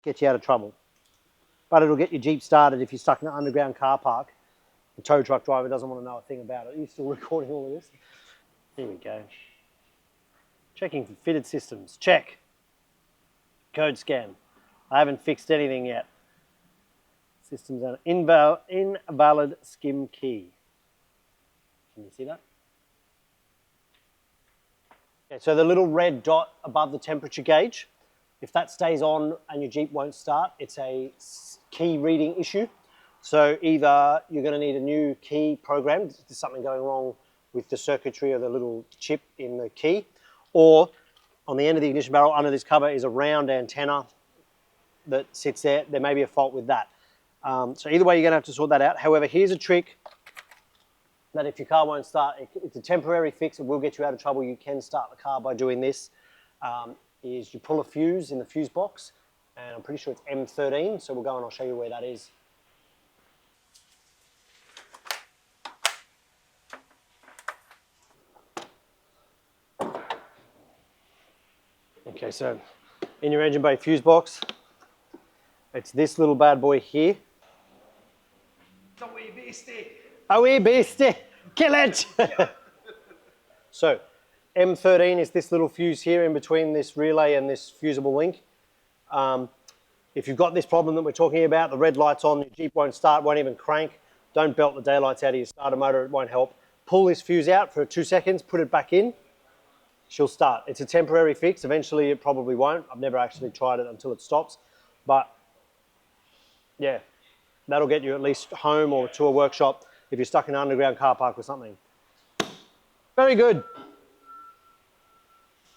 get you out of trouble. But it'll get your Jeep started if you're stuck in an underground car park. The tow truck driver doesn't want to know a thing about it. Are you still recording all of this? Here we go. Checking for fitted systems. Check. Code scan. I haven't fixed anything yet. Systems are invalid skim key. Can you see that? Okay, so the little red dot above the temperature gauge, if that stays on and your Jeep won't start, it's a key reading issue. So either you're going to need a new key programmed, there's something going wrong with the circuitry or the little chip in the key, or on the end of the ignition barrel under this cover is a round antenna that sits there. There may be a fault with that. So either way, you're going to have to sort that out. However, here's a trick that if your car won't start, it's a temporary fix. It will get you out of trouble. You can start the car by doing this. Is you pull a fuse in the fuse box, and I'm pretty sure it's M13. So we'll go and I'll show you where that is. Okay, so in your engine bay fuse box, it's this little bad boy here. Oh, we beastie, kill it! So, M13 is this little fuse here in between this relay and this fusible link. If you've got this problem that we're talking about, the red light's on, your Jeep won't start, won't even crank, don't belt the daylights out of your starter motor, it won't help. Pull this fuse out for 2 seconds, put it back in, she'll start. It's a temporary fix, eventually it probably won't. I've never actually tried it until it stops, but yeah, that'll get you at least home or to a workshop if you're stuck in an underground car park or something. Very good.